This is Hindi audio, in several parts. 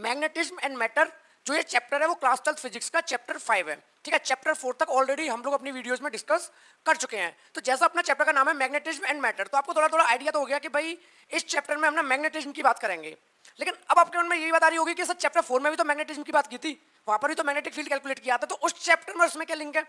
मैग्नेटिज्म एंड मैटर जो ये चैप्टर है वो क्लास 12 फिजिक्स का चैप्टर 5 है, ठीक है। चैप्टर 4 तक ऑलरेडी हम लोग अपनी वीडियोस में डिस्कस कर चुके हैं। तो जैसा अपना चैप्टर का नाम है मैग्नेटिज्म एंड मैटर, तो आपको थोड़ा थोड़ा आइडिया तो हो गया कि भाई इस चैप्टर में हम ना मैग्नेटिज्म की बात करेंगे। लेकिन अब आपके मन में यही बात आ रही होगी कि सर चैप्टर 4 में भी तो मैग्नेटिज्म की बात की थी, वहां पर भी तो मैग्नेटिक फील्ड कैलकुलेट किया था, तो उस चैप्टर में उसमें क्या लिंक है?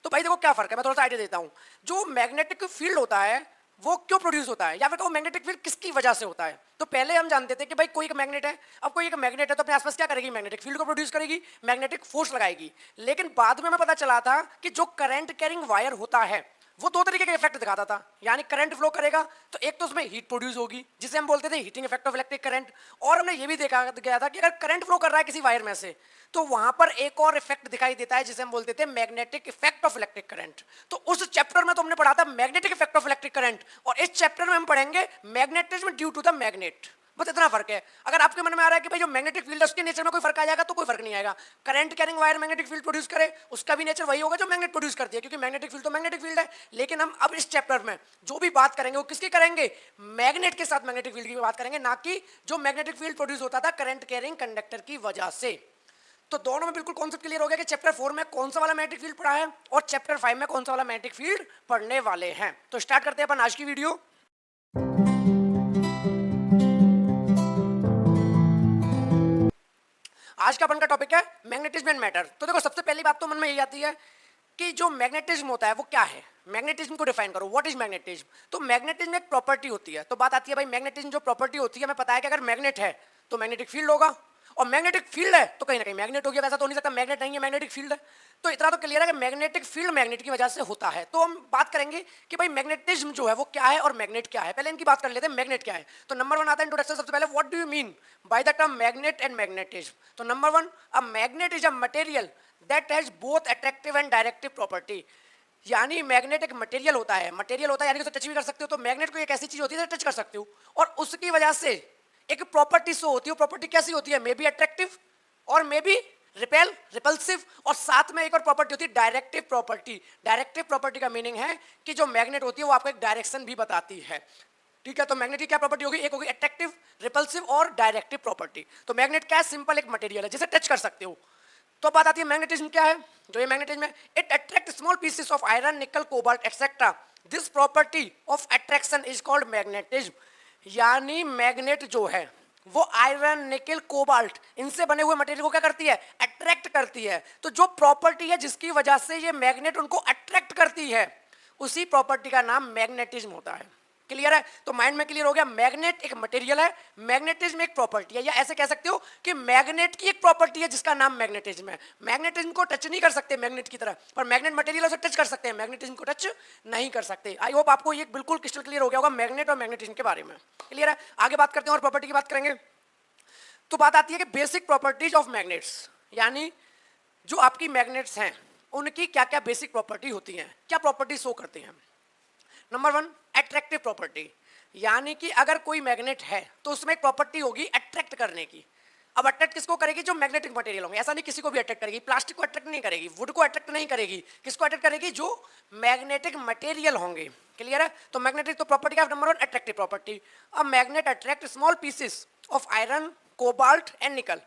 तो भाई देखो क्या फर्क है, मैं थोड़ा सा आइडिया देता हूँ। जो मैग्नेटिक फील्ड होता है वो क्यों प्रोड्यूस होता है, या फिर वो मैग्नेटिक फील्ड किसकी वजह से होता है। तो पहले हम जानते थे कि भाई कोई एक मैग्नेट है, अब कोई एक मैग्नेट है तो अपने आसपास क्या करेगी, मैग्नेटिक फील्ड को प्रोड्यूस करेगी, मैग्नेटिक फोर्स लगाएगी। लेकिन बाद में हमें पता चला था कि जो करंट कैरिंग वायर होता है वो दो तरीके के इफेक्ट दिखाता था। यानी करंट फ्लो करेगा तो एक तो उसमें हीट प्रोड्यूस होगी जिसे हम बोलते थे heating effect of electric current, और हमने ये भी देखा गया था कि अगर करंट फ्लो कर रहा है किसी वायर में से तो वहां पर एक और इफेक्ट दिखाई देता है जिसे हम बोलते थे magnetic effect of electric current. तो उस चैप्टर में तो हमने पढ़ा था magnetic effect of electric current, और इस चैप्टर में हम पढ़ेंगे magnetism due to the magnet. बस इतना फर्क है। अगर आपके मन में आ रहा है कि भाई जो मैग्नेटिक फील्ड है उसके नेचर में कोई फर्क आ जाएगा, तो कोई फर्क नहीं आएगा। Current carrying wire magnetic field produce करे उसका भी नेचर वही होगा जो मैग्नेट प्रोड्यूस करती है, क्योंकि मैग्नेटिक फील्ड तो मैग्नेटिक फील्ड है। लेकिन हम अब इस चैप्टर में जो भी बात करेंगे वो किसकी करेंगे, मैग्नेट के साथ मैग्नेटिक फील्ड की बात करेंगे, ना कि जो मैग्नेटिक फील्ड प्रोड्यूस होता था करंट कैरिंग कंडक्टर की वजह से। तो दोनों में बिल्कुल कॉन्सेप्ट क्लियर हो गया कि चैप्टर 4 में कौन सा वाला मैग्नेटिक फील्ड पढ़ा है और चैप्टर 5 में कौन सा वाला मैग्नेटिक फील्ड पढ़ने वाले हैं। तो स्टार्ट करते हैं अपन आज की वीडियो। आज का अपन का टॉपिक है मैग्नेटिज्म एंड मैटर। तो देखो सबसे पहली बात तो मन में यही आती है कि जो मैग्नेटिज्म होता है वो क्या है। मैग्नेटिज्म को डिफाइन करो, व्हाट इज मैग्नेटिज्म। तो मैग्नेटिज्म एक प्रॉपर्टी होती है। तो बात आती है भाई मैग्नेटिज्म जो प्रॉपर्टी होती है, हमें पता है कि अगर मैग्नेट है तो मैग्नेटिक फील्ड होगा, और मैग्नेटिक फील्ड है तो कहीं ना कहीं मैग्नेट हो गया। वैसा तो नहीं सकता मैग्नेट नहीं है मैग्नेटिक फील्ड है। तो इतना तो क्लियर है कि मैग्नेटिक फील्ड मैग्नेट की वजह से होता है। तो हम बात करेंगे कि भाई मैग्नेटिज्म जो है वो क्या है और मैग्नेट क्या है। पहले इनकी बात कर लेते हैं मैग्नेट क्या है। तो नंबर 1 आता है इंट्रोडक्शन सबसे पहले, what do you mean by the term magnet and magnetism. तो number 1, a magnet is a material that has both attractive and directive property. यानी मैग्नेट एक मटेरियल होता है, मटेरियल होता है यानी कि उसे टच भी कर सकते हो। तो मैग्नेट को एक ऐसी चीज होती है टच कर सकते हो, और उसकी वजह से एक प्रॉपर्टी शो होती है। प्रॉपर्टी कैसी होती है, मे बी अट्रैक्टिव और मे बी रिपल्सिव, और साथ में एक और प्रॉपर्टी होती है डायरेक्टिव प्रॉपर्टी। डायरेक्टिव प्रॉपर्टी का मीनिंग है कि जो मैग्नेट होती है वो आपको एक डायरेक्शन भी बताती है, ठीक है। तो मैग्नेट की क्या प्रॉपर्टी होगी, एक होगी अट्रैक्टिव, रिपल्सिव और डायरेक्टिव प्रॉपर्टी। तो मैग्नेट क्या है, सिंपल एक मटेरियल है जिसे टच कर सकते हो। तो बात आती है मैग्नेटिज्म क्या है। जो ये मैग्नेटिज्म है, it attract small pieces of iron, nickel, cobalt etcetera. This property of attraction is called magnetism. यानी मैग्नेट जो है वो आयरन, निकल, कोबाल्ट इनसे बने हुए मटेरियल को क्या करती है, अट्रैक्ट करती है। तो जो प्रॉपर्टी है जिसकी वजह से ये मैग्नेट उनको अट्रैक्ट करती है, उसी प्रॉपर्टी का नाम मैग्नेटिज्म होता है। क्लियर है। तो माइंड में क्लियर हो गया, मैग्नेट एक मटेरियल है, मैग्नेटिज्म एक प्रॉपर्टी है। या ऐसे कह सकते हो कि मैग्नेट की एक प्रॉपर्टी है जिसका नाम मैग्नेटिज्म है। मैग्नेटिज्म को टच नहीं कर सकते मैग्नेट की तरह, पर मैग्नेट मटेरियल उसे टच कर सकते हैं, मैग्नेटिज्म को टच नहीं कर सकते। आई होप आपको ये बिल्कुल क्रिस्टल क्लियर हो गया होगा मैग्नेट और मैग्नेटिज्म के बारे में। क्लियर है। आगे बात करते हैं और प्रॉपर्टी की बात करेंगे। तो बात आती है कि बेसिक प्रॉपर्टीज ऑफ मैग्नेट्स, यानी जो आपकी मैग्नेट्स हैं उनकी क्या क्या बेसिक प्रॉपर्टी होती हैं, क्या प्रॉपर्टी शो करते हैं। Number 1, attractive property. यानी कि अगर कोई मैग्नेट है तो उसमें एक प्रॉपर्टी होगी अट्रैक्ट करने की। अब अट्रैक्ट किसको करेगी, जो मैग्नेटिक मटेरियल होंगे। ऐसा नहीं किसी को भी अट्रैक्ट करेगी, प्लास्टिक को अट्रैक्ट नहीं करेगी, वुड को अट्रैक्ट नहीं करेगी, किसको अट्रैक्ट करेगी, जो मैग्नेटिक मटेरियल होंगे। क्लियर है। तो मैग्नेटिक तो प्रॉपर्टी का नंबर 1 अट्रैक्टिव प्रॉपर्टी। अब magnet attract small pieces of iron, cobalt and निकल।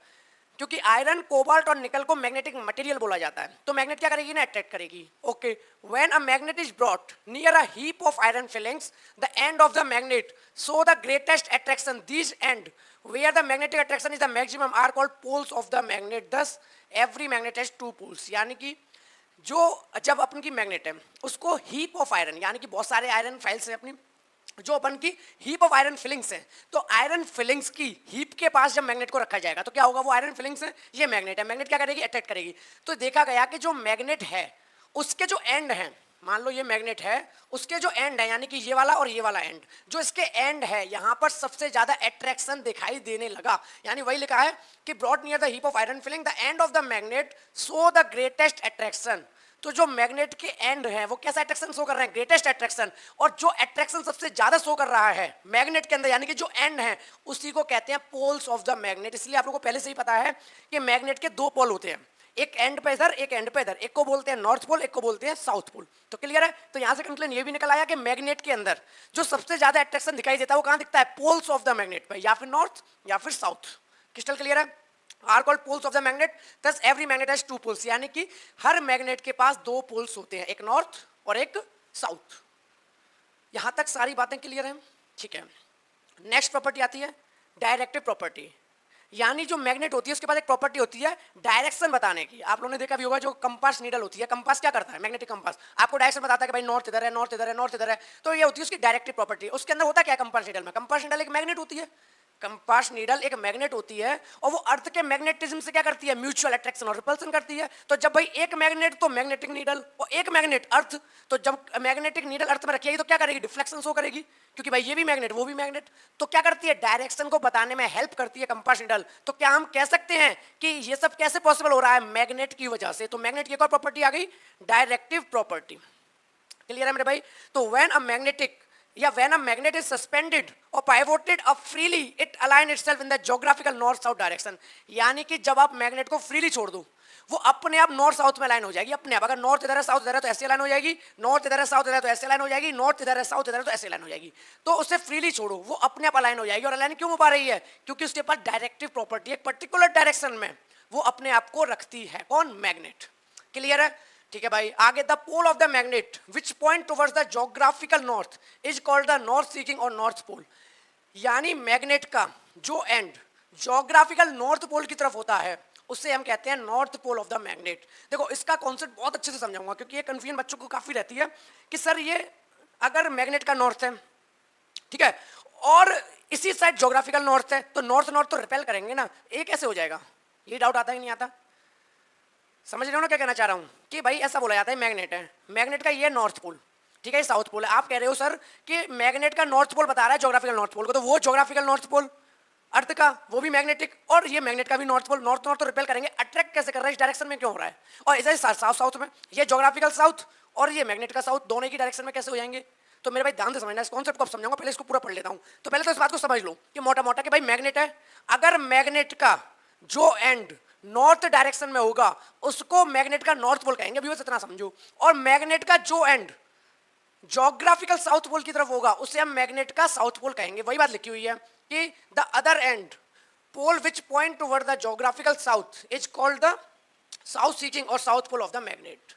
क्योंकि आयरन, कोबाल्ट और निकल को मैग्नेटिक मटेरियल बोला जाता है, तो मैग्नेट क्या करेगी ना, अट्रैक्ट करेगी। Okay, when a magnet is brought near a heap of iron filings, the end of the magnet show the greatest attraction. This and where the magnetic attraction is the maximum are called poles of the magnet. Thus every magnet has 2 poles. यानी कि जो जब अपन की मैग्नेट है उसको हीप ऑफ आयरन, यानी कि बहुत सारे आयरन फाइल्स हैं अपनी, जो अपन की हीप ऑफ आयरन फिलिंग्स हैं, तो आयरन फिलिंग्स की हीप के पास जब मैग्नेट को रखा जाएगा तो क्या होगा, वो आयरन फिलिंग्स है, ये मैग्नेट है, मैग्नेट क्या करेगी, अट्रैक्ट करेगी। तो देखा गया कि जो मैग्नेट है उसके जो एंड हैं, मान लो ये मैग्नेट है, उसके जो एंड है यानी कि ये वाला और ये वाला एंड, जो इसके एंड है यहाँ पर सबसे ज्यादा अट्रैक्शन दिखाई देने लगा। यानी वही लिखा है कि brought near the heap of iron filling, the end of the magnet show the greatest attraction. तो जो मैग्नेट के एंड है वो कैसा अट्रैक्शन शो कर रहे हैं, ग्रेटेस्ट अट्रैक्शन। और जो अट्रैक्शन सबसे ज्यादा शो कर रहा है मैग्नेट के अंदर, यानी कि जो एंड है, उसी को कहते हैं पोल्स ऑफ द मैग्नेट। इसलिए आप लोगों को पहले से ही पता है कि मैग्नेट के 2 पोल होते हैं, एक एंड पे इधर, एक एंड पे इधर, एक को बोलते हैं नॉर्थ पोल, एक को बोलते हैं साउथ पोल। तो क्लियर है। तो यहां से कंक्लूजन ये भी निकल आया कि मैग्नेट के अंदर जो सबसे ज्यादा अट्रैक्शन दिखाई देता है वो कहां दिखता है, पोल्स ऑफ द मैग्नेट पे, या फिर नॉर्थ या फिर साउथ। क्रिस्टल क्लियर है। Are called poles of the magnet. Thus every magnet has two poles, यानी कि हर मैग्नेट के पास दो पोल्स होते हैं, एक नॉर्थ और एक साउथ। यहां तक सारी बातें क्लियर हैं? ठीक है। नेक्स्ट प्रॉपर्टी आती है डायरेक्टिव प्रॉपर्टी, यानी जो मैग्नेट होती है उसके पास एक प्रॉपर्टी होती है डायरेक्शन बताने की। आप लोगों ने देखा भी होगा जो कंपास नीडल होती है, कंपास क्या करता है, मैग्नेटिक कंपास आपको डायरेक्शन बताता है कि भाई नॉर्थ इधर है, नॉर्थ इधर है, नॉर्थ इधर है। तो ये होती है उसकी डायरेक्टिव प्रॉपर्टी। उसके अंदर होता क्या है कंपास नीडल में? कंपास नीडल एक मैग्नेट होती है, कंपास नीडल एक मैग्नेट होती है और वो अर्थ के मैग्नेटिज्म से क्या करती है, म्यूचुअल अट्रैक्शन और रिपल्सन करती है। तो जब भाई एक मैग्नेट तो मैग्नेटिक नीडल और एक मैग्नेट अर्थ, तो जब मैग्नेटिक नीडल अर्थ में रखिएगी तो क्या करेगी, डिफ्लेक्शन शो करेगी, क्योंकि भाई ये भी मैग्नेट वो भी मैग्नेट। तो क्या करती है, डायरेक्शन को बताने में हेल्प करती है कंपास नीडल। तो क्या हम कह सकते हैं कि ये सब कैसे पॉसिबल हो रहा है, मैग्नेट की वजह से। तो मैग्नेट की एक और प्रॉपर्टी आ गई, डायरेक्टिव प्रॉपर्टी। क्लियर है मेरे भाई? तो व्हेन अ मैग्नेटिक या when a magnet is suspended or pivoted up freely it align itself in the geographical north south direction, यानी कि जब आप मैग्नेट को फ्रीली छोड़ दो वो अपने आप नॉर्थ साउथ में अलाइन हो जाएगी अपने आप। अगर नॉर्थ इधर है साउथ इधर है तो ऐसे अलाइन हो जाएगी, नॉर्थ इधर है साउथ इधर है तो ऐसे अलाइन हो जाएगी, नॉर्थ इधर है साउथ इधर है तो ऐसे अलाइन हो जाएगी। तो उसे फ्रीली छोड़ो वो अपने आप अलाइन हो जाएगी। और अलाइन क्यों हो पा रही है, क्योंकि उसके पास डायरेक्टिव प्रॉपर्टी एक पर्टिकुलर डायरेक्शन में वो अपने आप को रखती है। कौन, मैग्नेट। क्लियर है? ठीक है भाई। आगे the pole of the magnet which point towards the geographical north is called the north seeking और नॉर्थ पोल, यानी मैग्नेट का जो एंड ज्योग्राफिकल नॉर्थ पोल की तरफ होता है उसे हम कहते हैं north pole of the magnet. देखो इसका कॉन्सेप्ट बहुत अच्छे से समझाऊंगा क्योंकि ये कंफ्यूजन बच्चों को काफी रहती है कि सर ये अगर मैग्नेट का नॉर्थ है, ठीक है, और इसी साइड ज्योग्राफिकल नॉर्थ है तो नॉर्थ नॉर्थ तो रिपेल करेंगे ना, ये कैसे हो जाएगा? ये डाउट आता ही नहीं आता। समझ रहे हो ना क्या कहना चाह रहा हूं? कि भाई ऐसा बोला जाता है मैग्नेट है, मैग्नेट का ये नॉर्थ पोल, ठीक है, साउथ पोल है। आप कह रहे हो सर कि मैग्नेट का नॉर्थ पोल बता रहा है ज्योग्राफिकल नॉर्थ पोल को, तो वो ज्योग्राफिकल नॉर्थ पोल अर्थ का वो भी मैग्नेटिक और ये मैग्नेट का भी नॉर्थ पोल, नॉर्थ नॉर्थ तो रिपेल करेंगे, अट्रैक्ट कैसे कर रहा है, इस डायरेक्शन में क्यों हो रहा है? और ऐसे साउथ साउथ में ये ज्योग्राफिकल साउथ और ये मैग्नेट का साउथ दोनों की डायरेक्शन में कैसे हो जाएंगे? तो मेरे भाई ध्यान से समझना, इस कॉन्सेप्ट को अब समझाऊंगा, पहले इसको पूरा पढ़ लेता हूं। तो पहले तो इस बात को समझ लो कि मोटा मोटा कि भाई मैग्नेट है, अगर मैग्नेट का जो एंड नॉर्थ डायरेक्शन में होगा उसको मैग्नेट का नॉर्थ पोल कहेंगे, व्यूअर्स इतना समझो। और मैग्नेट का जो एंड ज्योग्राफिकल साउथ पोल की तरफ होगा उसे हम मैग्नेट का साउथ पोल कहेंगे। वही बात लिखी हुई है कि the other end pole which point toward the geographical south is called the south seeking or south pole of the magnet.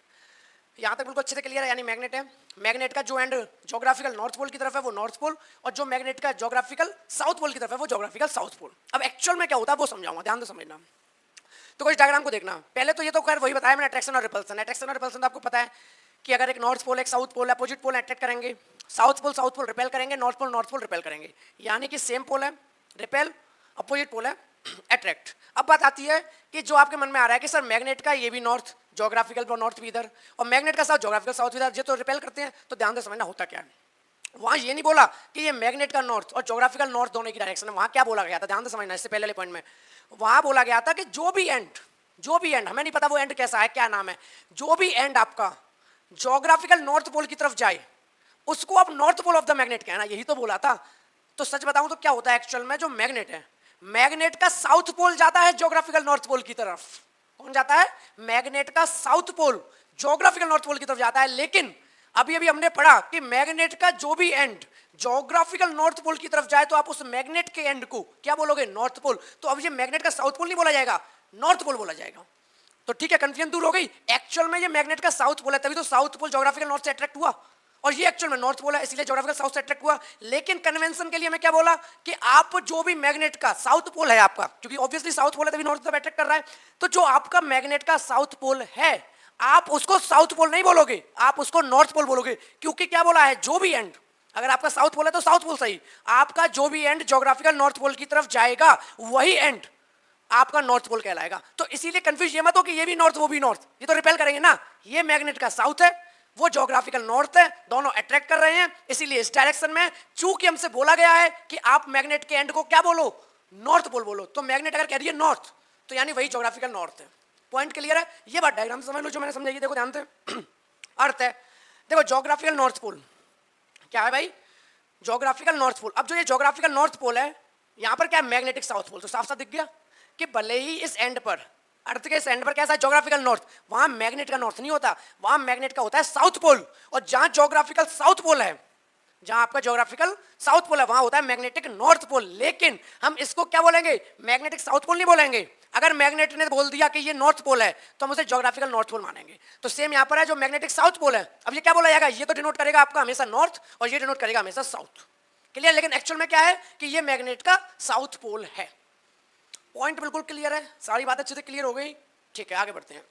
यहां तक बिल्कुल अच्छे से क्लियर है, यानी मैग्नेट है, मैग्नेट का जो एंड ज्योग्राफिकल नॉर्थ पोल की तरफ है वो नॉर्थ पोल और जो मैग्नेट का ज्योग्राफिकल साउथ पोल की तरफ है वो ज्योग्राफिकल साउथ पोल। अब एक्चुअल में क्या होता है वो समझाऊंगा, ध्यान से समझना। तो कुछ डायग्राम को देखना, पहले तो ये तो खैर वही बताया मैंने, अट्रैक्शन और रिपल्सन। अट्रैक्शन और रिपल्सन तो आपको पता है कि अगर एक नॉर्थ पोल एक south pole opposite pole attract करेंगे, साउथ पोल रिपेल करेंगे, नॉर्थ पोल रिपेल करेंगे, यानी कि सेम पोल है रिपेल, अपोजिट पोल है अट्रैक्ट। अब बात आती है कि जो आपके मन में आ रहा है कि सर मैग्नेट का ये भी नॉर्थ ज्योग्राफिकल नॉर्थ भी इधर और मैग्नेट का साउथ ज्योग्राफिकल साउथ इधर, ये तो रिपेल करते हैं। तो ध्यान से समझना होता क्या है, वहां ये नहीं बोला कि ये मैग्नेट का नॉर्थ और ज्योग्राफिकल नॉर्थ दोनों की डायरेक्शन है, वहां क्या बोला गया था, ध्यान से समझना इससे पहले पॉइंट में। वहां बोला गया था कि जो भी एंड हमें नहीं पता वो एंड कैसा है, क्या नाम है, जो भी एंड आपका ज्योग्राफिकल नॉर्थ पोल की तरफ जाए उसको आप north pole of the magnet कहना, यही तो बोला था। तो सच बताऊं तो क्या होता है एक्चुअल में, जो मैग्नेट है मैग्नेट का साउथ पोल जाता है ज्योग्राफिकल नॉर्थ पोल की तरफ। कौन जाता है? मैग्नेट का south pole geographical north pole की तरफ जाता है। लेकिन अभी अभी हमने पढ़ा कि मैग्नेट का जो भी एंड ज्योग्राफिकल नॉर्थ पोल की तरफ जाए तो आप उस मैग्नेट के एंड को क्या बोलोगे, नॉर्थ पोल। तो अब ये मैग्नेट का साउथ पोल नहीं बोला जाएगा, नॉर्थ पोल बोला जाएगा। तो ठीक है, कंफ्यूजन दूर हो गई। एक्चुअल में ये मैग्नेट का साउथ पोल है, तभी तो साउथ पोल ज्योग्राफिकल नॉर्थ से अट्रैक्ट हुआ और ये एक्चुअल में नॉर्थ पोल है, इसलिए ज्योग्राफिकल साउथ से अट्रैक्ट हुआ। लेकिन कन्वेंशन के लिए मैं क्या बोला कि आप जो भी मैग्नेट का साउथ पोल है आपका, क्योंकि ऑब्वियसली साउथ पोल है तभी नॉर्थ तरफ अट्रैक्ट कर रहा है, तो जो आपका मैग्नेट का साउथ पोल है आप उसको साउथ पोल नहीं बोलोगे, आप उसको नॉर्थ पोल बोलोगे। क्योंकि क्या बोला है, जो भी एंड, अगर आपका साउथ पोल है तो साउथ पोल सही, आपका जो भी एंड ज्योग्राफिकल नॉर्थ पोल की तरफ जाएगा वही एंड आपका नॉर्थ पोल कहलाएगा। तो इसीलिए कंफ्यूज ये मत हो कि ये भी नॉर्थ वो भी नॉर्थ, ये तो रिपेल करेंगे ना। ये मैग्नेट का साउथ है, वो ज्योग्राफिकल नॉर्थ है, दोनों अट्रैक्ट कर रहे हैं, इसीलिए इस डायरेक्शन में चूंकि हमसे बोला गया है कि आप मैग्नेट के एंड को क्या बोलो, नॉर्थ पोल बोलो। तो मैग्नेट अगर कह रही है नॉर्थ तो यानी वही ज्योग्राफिकल नॉर्थ है। पॉइंट क्लियर है? ये बात डायग्राम समझ लो जो मैंने समझाई। देखो ध्यान से अर्थ है, देखो ज्योग्राफिकल नॉर्थ पोल क्या है भाई, ज्योग्राफिकल नॉर्थ पोल। अब जो ये ज्योग्राफिकल नॉर्थ पोल है यहां पर क्या है, मैग्नेटिक साउथ पोल। तो साफ साफ दिख गया कि भले ही इस एंड पर, अर्थ के इस एंड पर कैसा है ज्योग्राफिकल नॉर्थ, वहां मैग्नेट का नॉर्थ नहीं होता, वहां मैग्नेट का होता है साउथ पोल। और जहां ज्योग्राफिकल साउथ पोल है, जहां आपका ज्योग्राफिकल साउथ पोल है, वहां होता है मैग्नेटिक नॉर्थ पोल। लेकिन हम इसको क्या बोलेंगे, मैग्नेटिक साउथ पोल नहीं बोलेंगे, अगर मैग्नेट ने बोल दिया कि ये नॉर्थ पोल है तो हम उसे ज्योग्राफिकल नॉर्थ पोल मानेंगे। तो सेम यहाँ पर है, जो मैग्नेटिक साउथ पोल है, अब ये क्या बोला जाएगा, ये तो डिनोट करेगा आपका हमेशा नॉर्थ और ये डिनोट करेगा हमेशा साउथ। क्लियर? लेकिन एक्चुअल में क्या है कि ये मैग्नेट का साउथ पोल है। पॉइंट बिल्कुल क्लियर है, सारी बात अच्छे से क्लियर हो गई। ठीक है, आगे बढ़ते हैं।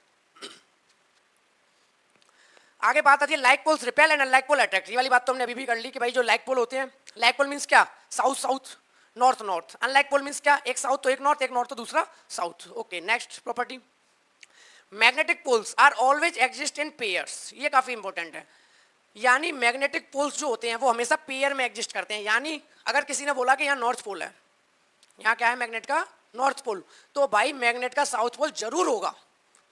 आगे बात आती है like poles repel and unlike pole attract. ये वाली बात तो हमने अभी भी कर ली कि भाई जो लाइक पोल होते हैं, लाइक पोल मींस क्या, south south, north north. Unlike pole means क्या, एक साउथ तो एक नॉर्थ तो दूसरा south. Okay, next property, magnetic poles are always exist in pairs. ये काफी इंपॉर्टेंट है, यानी मैग्नेटिक पोल्स जो होते हैं वो हमेशा पेयर में एग्जिस्ट करते हैं। यानी अगर किसी ने बोला कि यहाँ नॉर्थ पोल है, यहाँ क्या है मैग्नेट का नॉर्थ पोल, तो भाई मैग्नेट का साउथ पोल जरूर होगा,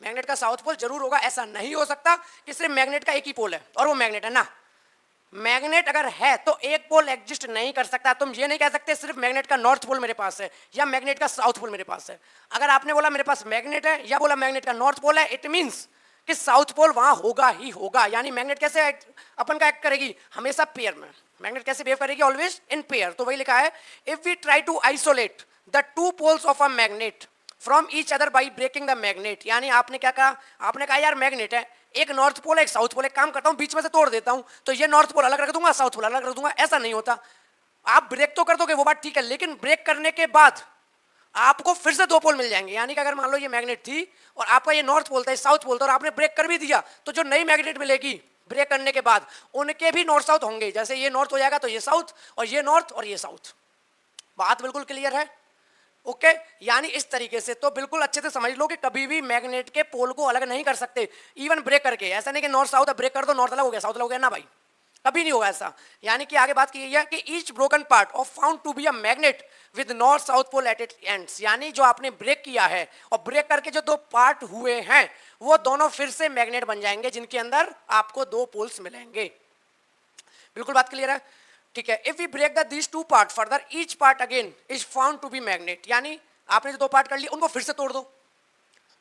मैग्नेट का साउथ पोल जरूर होगा। ऐसा नहीं हो सकता कि सिर्फ मैग्नेट का एक ही पोल है और वो मैग्नेट है ना। मैग्नेट अगर है तो एक पोल एग्जिस्ट नहीं कर सकता। तुम ये नहीं कह सकते सिर्फ मैग्नेट का नॉर्थ पोल मेरे पास है या मैग्नेट का साउथ पोल मेरे पास है। अगर आपने बोला मेरे पास मैग्नेट है या बोला मैग्नेट का नॉर्थ पोल है, इट मींस कि साउथ पोल वहां होगा ही होगा। यानी मैग्नेट कैसे अपन का एक्ट करेगी, हमेशा पेयर में। मैग्नेट कैसे बिहेव करेगी, ऑलवेज इन पेयर। तो वही लिखा है, if we try to isolate the two poles of a magnet from each other by breaking the magnet. यानी आपने क्या कहा, आपने कहा यार मैग्नेट है, एक नॉर्थ पोल एक साउथ पोल, एक काम करता हूं बीच में से तोड़ देता हूं, तो ये नॉर्थ पोल अलग रख दूंगा, साउथ पोल अलग रख दूंगा। ऐसा नहीं होता। आप ब्रेक तो कर दोगे, वो बात ठीक है, लेकिन ब्रेक करने के बाद आपको फिर से दो पोल मिल जाएंगे। यानी कि अगर मान लो ये मैग्नेट थी और आपका ये नॉर्थ पोल था, साउथ पोल था, और आपने ब्रेक कर भी दिया, तो जो नई मैग्नेट मिलेगी ब्रेक करने के बाद उनके भी नॉर्थ साउथ होंगे। जैसे ये नॉर्थ हो जाएगा तो ये साउथ, और ये नॉर्थ और ये साउथ। बात बिल्कुल क्लियर है? ओके, यानी इस तरीके से तो बिल्कुल अच्छे से समझ लो कि कभी भी मैग्नेट के पोल को अलग नहीं कर सकते, इवन ब्रेक करके। ऐसा नहीं कि नॉर्थ साउथ ब्रेक कर दो नॉर्थ अलग हो गया साउथ अलग हो गया, ना भाई, कभी नहीं होगा ऐसा। यानी कि आगे बात की गई है कि each broken part of found to be a magnet with north south pole at it ends. यानी जो आपने ब्रेक किया है और ब्रेक करके जो दो पार्ट हुए हैं वो दोनों फिर से मैग्नेट बन जाएंगे, जिनके अंदर आपको दो पोल्स मिलेंगे। बिल्कुल बात क्लियर है? ठीक है, if we break the these two part further each part again is found to be magnet. यानी आपने जो दो पार्ट कर लिए उनको फिर से तोड़ दो,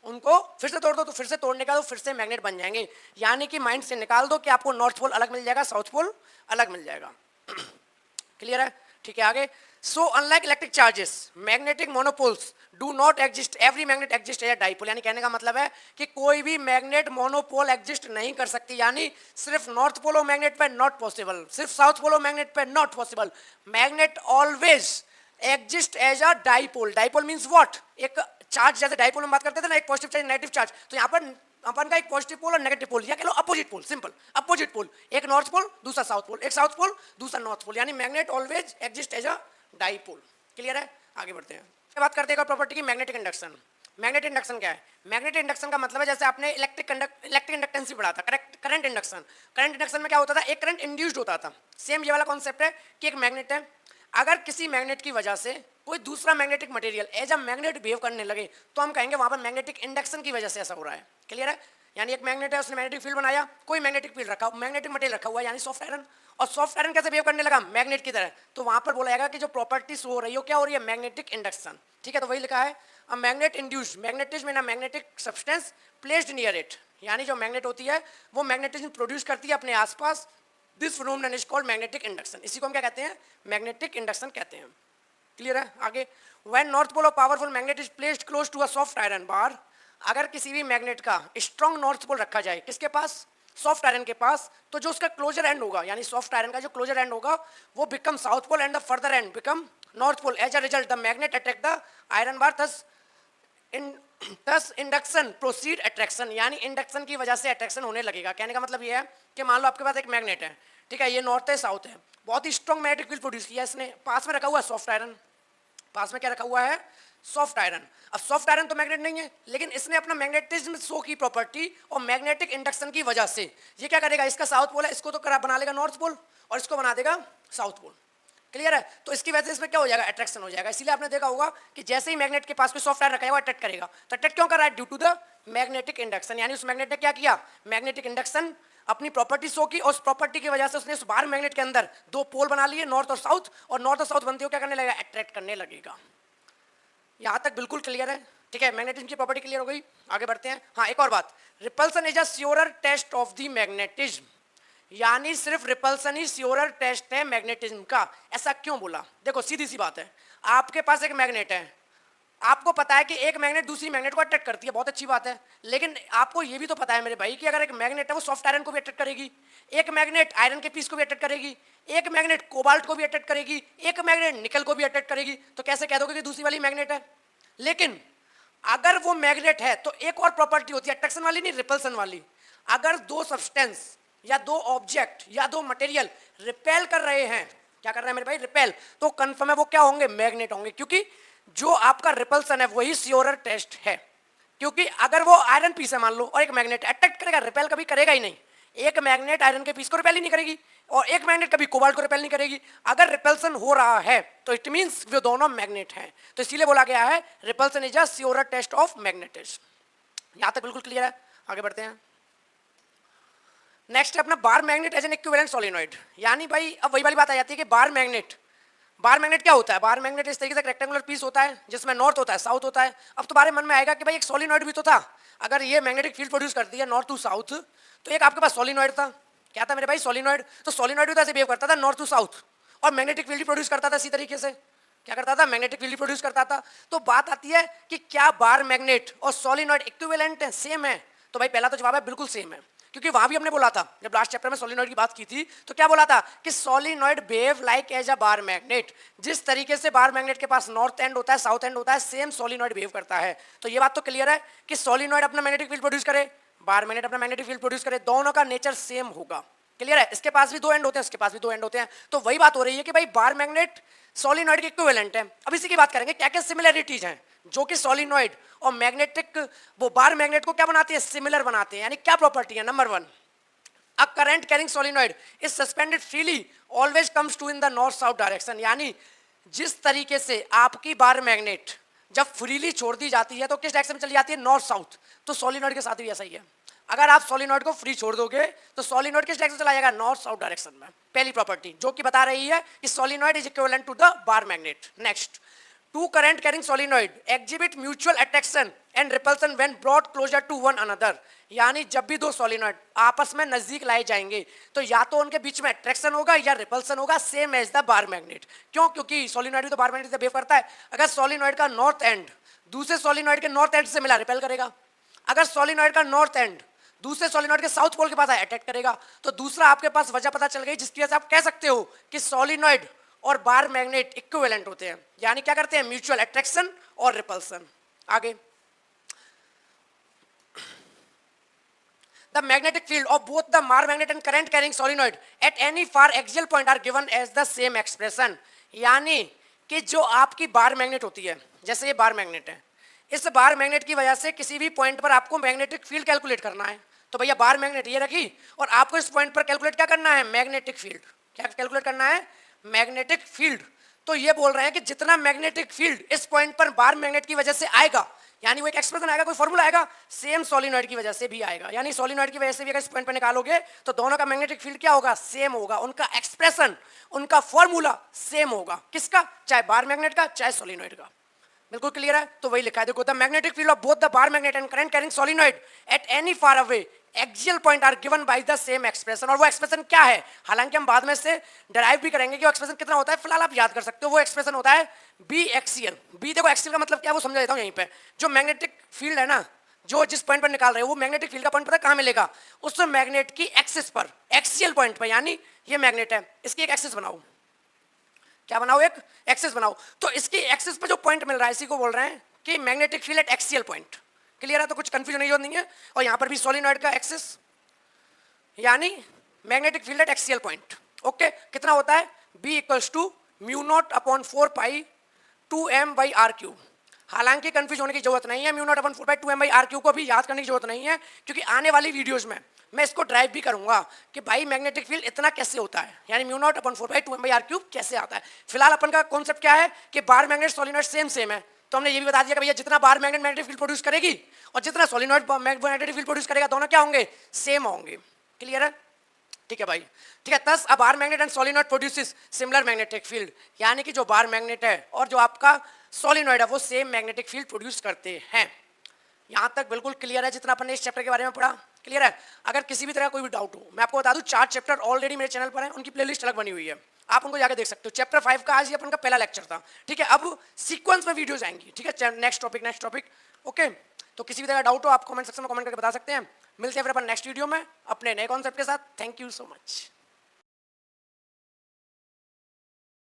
उनको फिर से तोड़ दो, तो फिर से तोड़ने का तो फिर से मैग्नेट बन जाएंगे। यानी कि माइंड से निकाल दो कि आपको नॉर्थ पोल अलग मिल जाएगा, साउथ पोल अलग मिल जाएगा। क्लियर है? ठीक है, आगे। So unlike electric charges magnetic monopoles do not exist, every magnet exist as dipole. यानी कहने का मतलब है कि कोई भी मैग्नेट मोनोपोल एग्जिस्ट नहीं कर सकती। यानी सिर्फ नॉर्थ पोलो मैग्नेट पे नॉट पॉसिबल, सिर्फ साउथ पोलो मैग्नेट पे not possible. Magnet always exist as a dipole. Dipole means what, एक चार्ज, जैसे डाइपोल में बात करते थे ना, एक पॉजिटिव चार्ज नेगेटिव चार्ज, तो यहाँ पर अपन का एक पॉजिटिव पोल और नेगेटिव पोल, या कह लो opposite pole, simple opposite pole. एक नॉर्थ पोल दूसरा साउथ पोल, एक साउथ पोल दूसरा नॉर्थ पोल। यानी magnet always exist as a dipole. Clear है? आगे बढ़ते हैं। बात करते हैं प्रॉपर्टी की मैग्नेटिक इंडक्शन। मैग्नेटिक इंडक्शन क्या है? मैग्नेटिक इंडक्शन का मतलब है, जैसे आपने इलेक्ट्रिक इंडक्टेंस भी पढ़ा था, correct, current induction. Current induction में क्या होता था, एक करंट इंड्यूस्ड होता था। सेम ये वाला कॉन्सेप्ट है कि एक मैग्नेट है, अगर किसी मैग्नेट की वजह से कोई दूसरा magnetic material as a magnet behave करने लगे तो हम कहेंगे वहां पर मैग्नेटिक इंडक्शन की वजह से ऐसा हो रहा है। क्लियर है? यानी एक मैग्नेट है, उसने मैग्नेटिक फील्ड बनाया, कोई मैग्नेटिक फील्ड रखा, मैग्नेटिक मटेरियल रखा हुआ है, यानी सॉफ्ट आयरन, और सॉफ्ट आयरन कैसे बिहेव करने लगा, मैग्नेट की तरह, तो वहां पर बोला जाएगा कि जो प्रॉपर्टी शो हो रही हो क्या हो रही है, मैग्नेटिक इंडक्शन। ठीक है, तो वही लिखा है, a magnet induced magnetism in a magnetic substance placed near it. यानी जो मैग्नेट होती है वो मैग्नेटिज्म प्रोड्यूस करती है अपने आसपास। This phenomenon is called magnetic induction. इसी को हम क्या कहते हैं, मैग्नेटिक इंडक्शन कहते हैं। क्लियर है? आगे, when north pole of powerful magnet is placed close to a soft iron bar, अगर किसी भी मैग्नेट का स्ट्रॉन्ग नॉर्थ पोल रखा जाए, किसके पास, सॉफ्ट आयरन के पास, तो जो उसका क्लोजर एंड होगा, यानी सॉफ्ट आयरन का जो क्लोजर एंड होगा वो become south pole end the further end become north pole. As a result the magnet attract the iron bar, thus induction proceed attraction. यानी इंडक्शन की वजह से अट्रैक्शन होने लगेगा। कहने का मतलब ये है कि मान लो आपके पास एक मैग्नेट है, ठीक है, ये नॉर्थ है साउथ है, बहुत ही स्ट्रॉन्ग मैग्नेटिक फील्ड प्रोड्यूस किया इसने, पास में रखा हुआ है सॉफ्ट आयरन, पास में क्या रखा हुआ है, सॉफ्ट आयरन। अब सॉफ्ट आयरन तो मैग्नेट नहीं है, लेकिन इसने अपना मैग्नेटिज्म शो की प्रॉपर्टी और मैग्नेटिक इंडक्शन की वजह से ये क्या करेगा, इसका साउथ पोल है, इसको तो बना लेगा नॉर्थ पोल और इसको बना देगा साउथ पोल। क्लियर है? तो इसकी वजह से इसमें क्या हो जाएगा, अट्रैक्शन हो जाएगा। इसीलिए आपने देखा होगा कि जैसे ही मैग्नेट के पास कोई सॉफ्ट आयरन रखा है वो अट्रैक्ट करेगा। तो अट्रैक्ट क्यों कर रहा है, due to the magnetic induction. यानी उस मैग्नेट ने क्या किया, मैग्नेटिक इंडक्शन अपनी प्रॉपर्टी शो की, और उस प्रॉपर्टी की वजह से उसने उस बार मैग्नेट के अंदर दो पोल बना लिए, नॉर्थ और नॉर्थ और साउथ बनते हो क्या करने लगेगा, अट्रैक्ट करने लगेगा। यहां तक बिल्कुल क्लियर है? ठीक है, मैग्नेटिज्म की प्रॉपर्टी क्लियर हो गई। आगे बढ़ते हैं। हाँ, एक और बात, repulsion is a surer test of the magnetism. यानी सिर्फ रिपल्सन ही श्योरर टेस्ट है मैग्नेटिज्म का। ऐसा क्यों बोला, देखो सीधी सी बात है, आपके पास एक मैग्नेट है, आपको पता है कि एक मैग्नेट दूसरी मैग्नेट को अट्रैक्ट करती है, बहुत अच्छी बात है, लेकिन आपको ये भी तो पता है मेरे भाई कि अगर एक मैग्नेट है वो सॉफ्ट आयरन को भी अट्रैक्ट करेगी, एक मैग्नेट आयरन के पीस को भी अट्रैक्ट करेगी, एक मैग्नेट कोबाल्ट को भी अट्रैक्ट करेगी, एक मैग्नेट निकल को भी अट्रैक्ट करेगी, तो कैसे कह दोगे कि दूसरी वाली मैग्नेट है? लेकिन अगर वो मैग्नेट है तो एक और प्रॉपर्टी होती है, अट्रैक्शन वाली नहीं, रिपल्सन वाली। अगर दो सब्सटेंस या दो ऑब्जेक्ट या दो मटेरियल रिपेल कर रहे हैं, क्या कर रहे हैं मेरे भाई? रिपेल, तो कंफर्म है वो क्या होंगे? मैग्नेट होंगे, क्योंकि जो आपका रिपल्सन है वही श्योरर टेस्ट है। क्योंकि अगर वो आयरन पीस है मान लो और एक मैग्नेट, अट्रैक्ट करेगा, रिपेल कभी करेगा ही नहीं। एक मैग्नेट आयरन के पीस को रिपेल ही नहीं करेगी और एक मैग्नेट कभी कोबाल्ट को रिपेल नहीं करेगी। अगर रिपल्सन हो रहा है तो इट मींस वो दोनों मैग्नेट हैं, तो इसीलिए बोला गया है repulsion is a surer test of magnetism. यहां तक बिल्कुल क्लियर है, आगे बढ़ते हैं। नेक्स्ट है अपना bar magnet as an equivalent solenoid. यानी भाई अब वही वाली बात आ जाती है कि बार मैग्नेट क्या होता है? बार मैग्नेट इस तरीके से रेक्टेंगुलर पीस होता है जिसमें नॉर्थ होता है, साउथ होता है। अब तुम्हारे मन में आएगा कि भाई एक सोलिनॉइड भी तो था, अगर ये मैग्नेटिक फील्ड प्रोड्यूस करती है नॉर्थ टू साउथ, तो एक आपके पास सोलिनॉइड था। क्या था मेरे भाई? सोलिनॉइड। तो सोलिनॉइड भी तो ऐसे बिहेव करता था नॉर्थ टू साउथ और मैग्नेटिक फील्ड प्रोड्यूस करता था इसी तरीके से। क्या करता था? मैग्नेटिक फील्ड प्रोड्यूस करता था। तो बात आती है कि क्या बार मैग्नेट और सोलिनॉइड इक्विवेलेंट है, सेम है? तो भाई पहला तो जवाब है बिल्कुल सेम है, क्योंकि वहां भी हमने बोला था, जब लास्ट चैप्टर में सोलिनॉइड की बात की थी तो क्या बोला था कि solenoid behave like as a bar magnet. जिस तरीके से बार मैग्नेट के पास नॉर्थ एंड होता है, साउथ एंड होता है, सेम सोलिनॉइड बिहेव करता है। तो ये बात तो क्लियर है कि सोलिनॉइड अपना मैग्नेटिक फील्ड प्रोड्यूस करे, बार मैग्नेट अपना मैग्नेटिक फील्ड प्रोड्यूस करे, दोनों का नेचर सेम होगा। क्लियर है? इसके पास भी दो एंड होते हैं, इसके पास भी दो एंड होते हैं। तो वही बात हो रही है कि भाई बार मैग्नेट सोलिनॉइड के इक्विवेलेंट है। अब इसी की बात करेंगे क्या क्या सिमिलरिटीज हैं जो कि सोलिनॉइड और मैग्नेटिक, वो बार मैग्नेट को क्या बनाती है? सिमिलर बनाते हैं। यानी क्या प्रॉपर्टी है? Number one, a current carrying solenoid is suspended freely always comes to in the north south direction। यानी जिस तरीके से आपकी बार मैग्नेट जब फ्रीली छोड़ दी जाती है तो किस डायरेक्शन में चली जाती है? North south. तो सोलिनॉइड के साथ भी ऐसा ही है, अगर आप सोलिनॉइड को फ्री छोड़ दोगे तो सोलिनॉइड किस डायरेक्शन चला जाएगा? नॉर्थ साउथ डायरेक्शन में। पहली प्रॉपर्टी जो कि बता रही है कि solenoid is equivalent to the bar magnet. Next, two current carrying solenoid exhibit mutual attraction and repulsion when brought closer to one another। यानी जब भी दो सोलिनॉइड आपस में नजदीक लाए जाएंगे तो या तो उनके बीच में अट्रैक्शन होगा या रिपल्सन होगा, same as the bar magnet. क्यों? क्योंकि सोलिनॉइड भी तो बार मैग्नेट से बिहेव करता है। अगर सोलिनॉइड का नॉर्थ एंड दूसरे सोलिनॉइड के नॉर्थ एंड से मिला, रिपेल करेगा। अगर सोलिनॉइड का नॉर्थ एंड दूसरे सोलिनॉइड के साउथ पोल के पास अटैक करेगा। तो दूसरा आपके पास वजह पता चल गई जिसकी वजह से आप कह सकते हो कि सोलिनॉइड और बार मैग्नेट इक्विवेलेंट होते हैं, यानी क्या करते हैं? म्यूचुअल अट्रैक्शन और रिपल्सन। आगे, the magnetic field of both the bar magnet and current carrying solenoid at any far axial point are given as the same expression। यानी कि जो आपकी बार मैग्नेट होती है, जैसे ये बार मैग्नेट है, इस बार मैग्नेट की वजह से किसी भी पॉइंट पर आपको मैग्नेटिक फील्ड कैलकुलेट करना है। तो भैया बार मैग्नेट ये रखी और आपको इस पॉइंट पर कैलकुलेट क्या करना है? Magnetic field. क्या कैलकुलेट करना है? Magnetic field. तो ये बोल रहे हैं कि जितना मैग्नेटिक फील्ड इस पॉइंट पर बार मैग्नेट की वजह से आएगा, यानी वो एक एक्सप्रेशन आएगा, कोई फॉर्मूला आएगा, सेम सोलिनॉइड की वजह से भी आएगा। यानी सोलिनॉइड की वजह से भी अगर इस पॉइंट पर निकालोगे तो दोनों का मैग्नेटिक फील्ड क्या होगा? सेम होगा। उनका एक्सप्रेशन, उनका फॉर्मूला सेम होगा। किसका? चाहे बार मैग्नेट का चाहे सोलिनॉइड का। बिल्कुल क्लियर है? तो वही लिखा है, देखो, the magnetic field of both the bar magnet and current carrying solenoid at any far away axial point are given by the same expression. और वो एक्सप्रेशन क्या है? हालांकि हम बाद में से डिराइव भी करेंगे कि वो एक्सप्रेशन कितना होता है, फिलहाल आप याद कर सकते हो। वो एक्सप्रेशन होता है बी एक्सियल। बी, देखो एक्सियल का मतलब क्या है वो समझा देता हूं यहीं पे। जो मैग्नेटिक फील्ड है ना, जो जिस पॉइंट पर निकाल रहे हो, वो मैग्नेटिक फील्ड का पॉइंट पता कहां मिलेगा? उस मैग्नेट की एक्सिस पर, एक्सियल पॉइंट पर। यानी ये मैग्नेट है, इसकी एक एक्सिस बनाओ। क्या बनाओ? एक एक्सिस बनाओ। तो इसकी एक्सिस पर जो पॉइंट मिल रहा है, इसी को बोल रहे हैं कि magnetic field at axial point. Clear है? तो कुछ कंफ्यूजन नहीं है। और यहां पर भी सोलिनॉइड का एक्सिस यानी magnetic field at axial point. Okay, कितना होता है? B equals to mu naught upon 4 2 m by r cube. हालांकि कंफ्यूज होने की जरूरत नहीं है, mu naught upon 4 2 m by r cube को भी याद करने की जरूरत नहीं है, क्योंकि आने वाली वीडियोज में मैं इसको ड्राइव भी करूंगा कि भाई मैग्नेटिक फील्ड इतना कैसे होता है, यानी mu naught upon 4 2 m by r cube कैसे आता है। फिलहाल अपन का कॉन्सेप्ट क्या है कि बार मैग्नेट सोलिनॉइड सेम है। तो हमने ये भी बता दिया कि भैया जितना bar magnet magnetic field produce करेगी और जितना सोलिनॉइड मैग्नेटिक फील्ड प्रोड्यूस करेगा, दोनों क्या होंगे? सेम होंगे। क्लियर है? ठीक है भाई, ठीक है। Thus a bar magnet and solenoid produces similar magnetic field. यानी कि जो बार मैग्नेट है और जो आपका सोलिनॉइड है वो सेम मैग्नेटिक फील्ड प्रोड्यूस करते हैं। यहां तक बिल्कुल क्लियर है जितना अपन ने इस चैप्टर के बारे में पढ़ा? क्लियर है? अगर किसी भी तरह कोई भी डाउट हो, मैं आपको बता दूं 4 चैप्टर ऑलरेडी मेरे चैनल पर हैं, उनकी प्लेलिस्ट अलग बनी हुई है। आप उनको जाके देख सकते हो। चैप्टर 5 का आज ये अपन का पहला लेक्चर था, ठीक है। अब सीक्वेंस में वीडियोज आएंगी, ठीक है। Next topic okay. तो किसी भी तरह का डाउट हो आप कमेंट सेक्शन में कमेंट करके बता सकते हैं। मिलते हैं फिर अपन नेक्स्ट वीडियो में अपने नए कॉन्सेप्ट के साथ। Thank you so much.